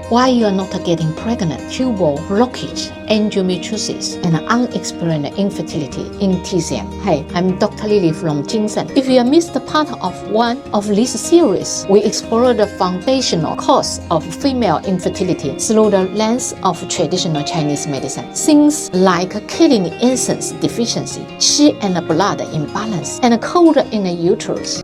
why you are not getting pregnant, tubal blockage, endometriosis, and unexplained infertility in TCM. Hey, I'm Dr. Lily from GinSen. If you missed part of one of this series, we explore the foundational cause of female infertility through the lens of traditional Chinese medicine. Things like kidney deficiency, Qi and blood imbalance, and cold in the uterus.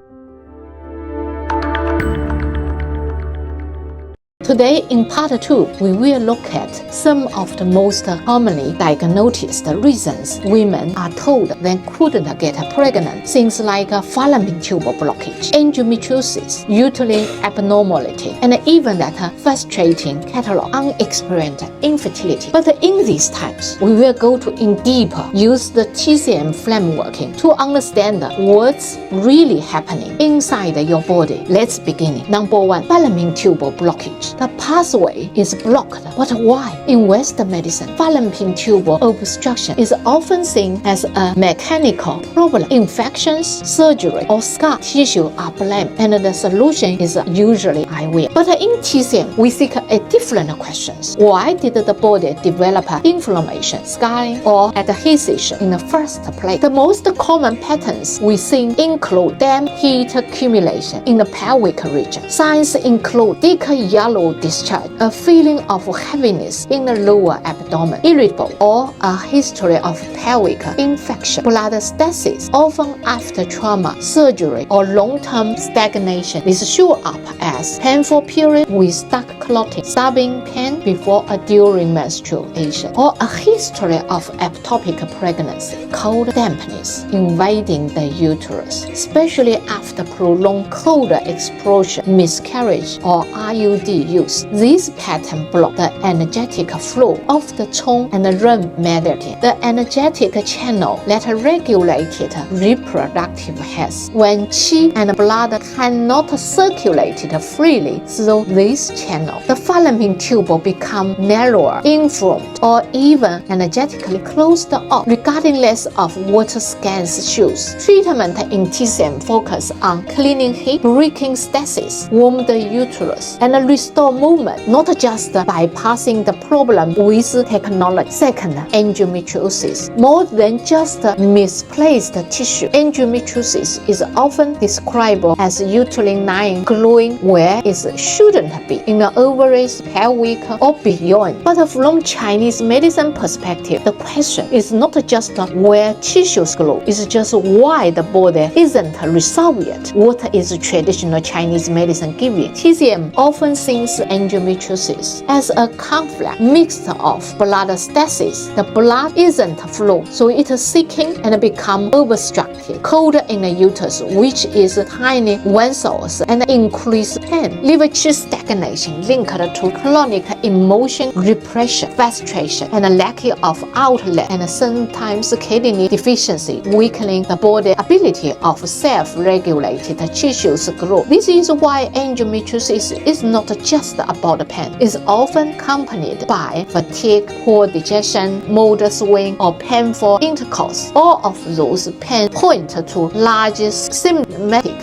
Today, in part 2, we will look at some of the most commonly diagnosed reasons women are told they couldn't get pregnant. Things like fallopian tubal blockage, endometriosis, uterine abnormality, and even that frustrating catalog unexplained infertility. But in these times, we will go in deeper, use the TCM framework to understand what's really happening inside your body. Let's begin. Number 1, fallopian tubal blockage. The pathway is blocked, but why? In Western medicine, fallopian tubal obstruction is often seen as a mechanical problem. Infections, surgery, or scar tissue are blamed, and the solution is usually IVF. But in TCM, we seek a different question. Why did the body develop inflammation, scarring, or adhesion in the first place? The most common patterns we see include damp heat accumulation in the pelvic region. Signs include thick yellow discharge, a feeling of heaviness in the lower abdomen, irritable, or a history of pelvic infection. Blood stasis, often after trauma, surgery, or long-term stagnation. This shows up as painful period with dark clotting, stabbing pain before or during menstruation, or a history of ectopic pregnancy, cold dampness invading the uterus, especially after prolonged cold exposure, miscarriage, or IUD use. This pattern blocks the energetic flow of the Chong and Ren meridian, the energetic channel that regulated reproductive health. When Qi and blood cannot circulate freely through this channel, the fallopian tube become narrower, inflamed, or even energetically closed off, regardless of what scans shows. Treatment in TCM focus on cleaning heat, breaking stasis, warm the uterus, and restore movement, not just bypassing the problem with technology. Second, endometriosis. More than just misplaced tissue, endometriosis is often described as uterine line glowing where it shouldn't be, in the ovaries, pelvic, or beyond. But from Chinese medicine perspective, the question is not just where tissues glow, it's just why the body isn't resolved yet. What is traditional Chinese medicine giving? TCM often sees endometriosis as a conflict mixed of blood stasis. The blood isn't flow, so it is seeking and become obstructed. Cold in the uterus, which is tiny vessels, and increased pain. Liver Qi stagnation linked to chronic emotion repression, frustration, and lack of outlet, and sometimes kidney deficiency, weakening the body ability of self-regulated tissues growth. This is why endometriosis is not just about pain. It's often accompanied by fatigue, poor digestion, mood swing, or painful intercourse. All of those pain point to large systematic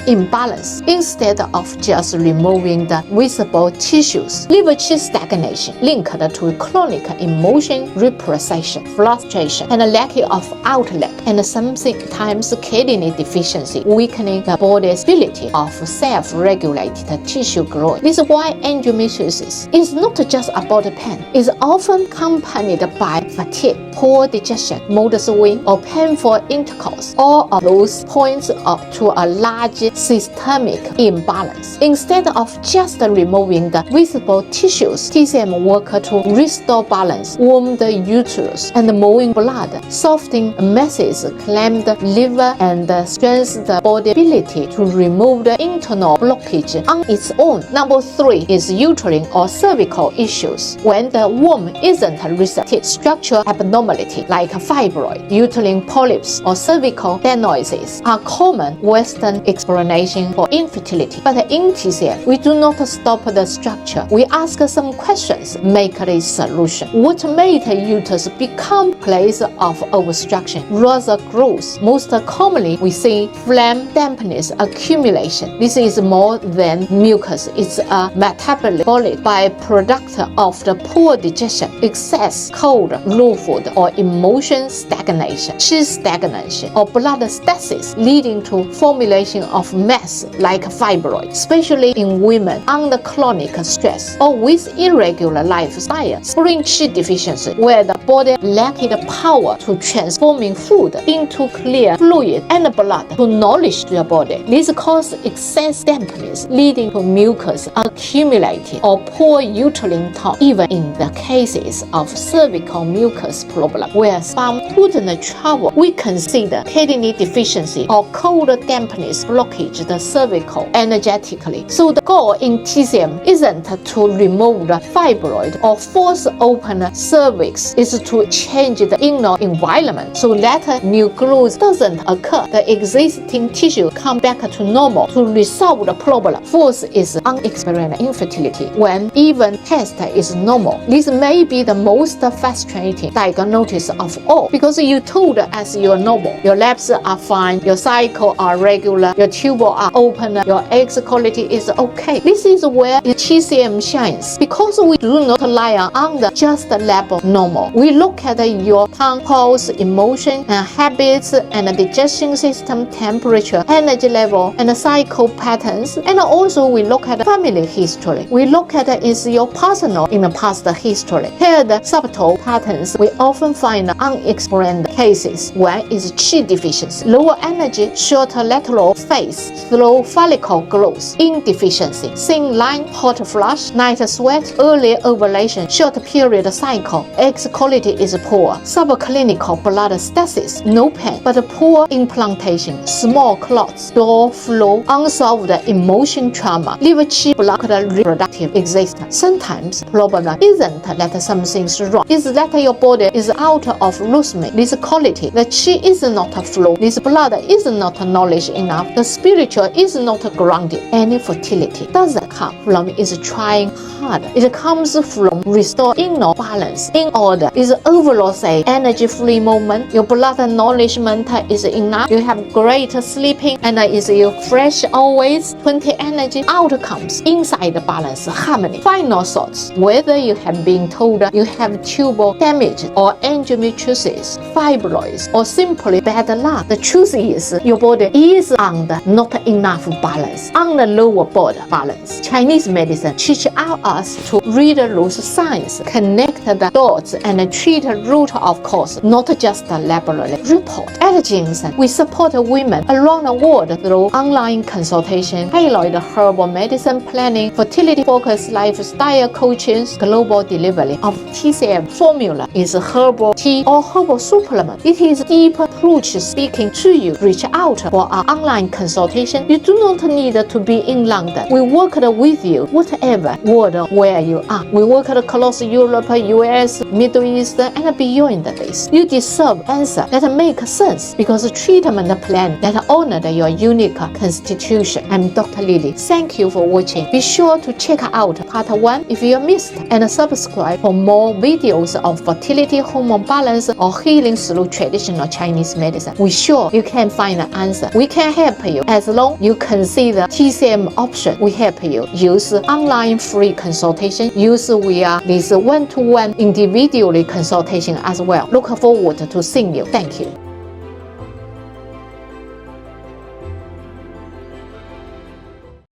imbalance instead of just removing the visible tissues. Liver Qi stagnation linked to chronic emotion repression, frustration, and lack of outlet, and sometimes kidney deficiency, weakening the body's ability of self-regulated tissue growth. This is why endometriosis is not just about pain. It's often accompanied by fatigue, poor digestion, mood swing, or painful intercourse. All of those points up to a large systemic imbalance. Instead of just removing the visible tissues, TCM work to restore balance, warm the uterus, and moving blood, softening masses, calm the liver, and strengthen the body ability to remove the internal blockage on its own. Number 3 is uterine or cervical issues. When the womb isn't receptive, structural abnormality like fibroid, uterine polyps, or cervical adenosis are common Western explanation for infertility. But in TCM, we do not stop the structure. We ask some questions, make a solution. What made the uterus become place of obstruction rather growth? Most commonly, we see phlegm, dampness, accumulation. This is more than mucus. It's a metabolic byproduct of the poor digestion, excess cold, low food, or emotion stagnation, Qi stagnation, or blood stasis, leading to formulation of mass like fibroid, especially in women under chronic stress or with irregular lifestyle. Spring Qi deficiency, where the body lacked the power to transforming food into clear fluid and blood to nourish the body. This causes excess dampness, leading to mucus accumulating or poor uterine tone. Even in the cases of cervical mucus problem, where sperm couldn't travel, we consider kidney deficiency or cold dampness blockage the cervical energetically. So the goal in TCM isn't to remove the fibroid or force open the cervix, is to change the inner environment so that new growth doesn't occur. The existing tissue come back to normal to resolve the problem. Fourth is unexplained infertility, when even test is normal. This may be the most frustrating diagnosis of all, because you told us you're normal, your labs are fine, your cycle are regular, your tubal are open, your eggs quality is okay. This is where TCM shines, because we do not rely on the just level normal. We look at your tongue, pulse, emotion, and habits, and digestion system, temperature, energy level, and cycle patterns. And also we look at family history. We look at is your personal in the past history. Here the subtle patterns we often find unexplained cases. One is Qi deficiency, lower energy, shorter lateral phase, slow follicle growth. Yin deficiency, thin line, hot flush, night sweat, early ovulation, short period cycle, eggs quality is poor. Subclinical blood stasis, no pain but poor implantation, small clots, door flow, unsolved emotion trauma, liver Qi blocked reproductive existence. Sometimes problem isn't that something's wrong, it's that your body is out of rhythm. This quality, the Qi is not flow, this blood is not knowledge enough, the spiritual is not grounded. Any fertility doesn't come from is trying hard. It comes from restore inner balance, in order. Is overall say energy free moment, your blood nourishment is enough, you have great sleeping, and is you fresh always, 20 energy. Outcomes inside balance, harmony. Final thoughts, whether you have been told you have tubal damage or endometriosis, fibroids, or simply bad luck, the truth is your body is under not enough balance, on the lower border balance. Chinese medicine teaches us to read those signs, connect the dots, and treat root of cause, not just a laboratory report. At GinSen, we support women around the world through online consultation, tailored herbal medicine planning, fertility-focused lifestyle coaching, global delivery of TCM formula is herbal tea or herbal supplement. It is deep approach speaking to you. Reach out for our online consultation. You do not need to be in London. We work with you, whatever world where you are. We work across Europe, US, Middle East, and beyond this. You deserve answer that make sense, because treatment plan that honor your unique constitution. I'm Dr. Lily. Thank you for watching. Be sure to check out part 1 if you missed, and subscribe for more videos of fertility, hormone balance, or healing through traditional Chinese medicine. We're sure you can find an answer. We can help you as long you consider TCM option. We help you use online free consultation, use this one-to-one individually consultation as well. Look forward to seeing you. Thank you.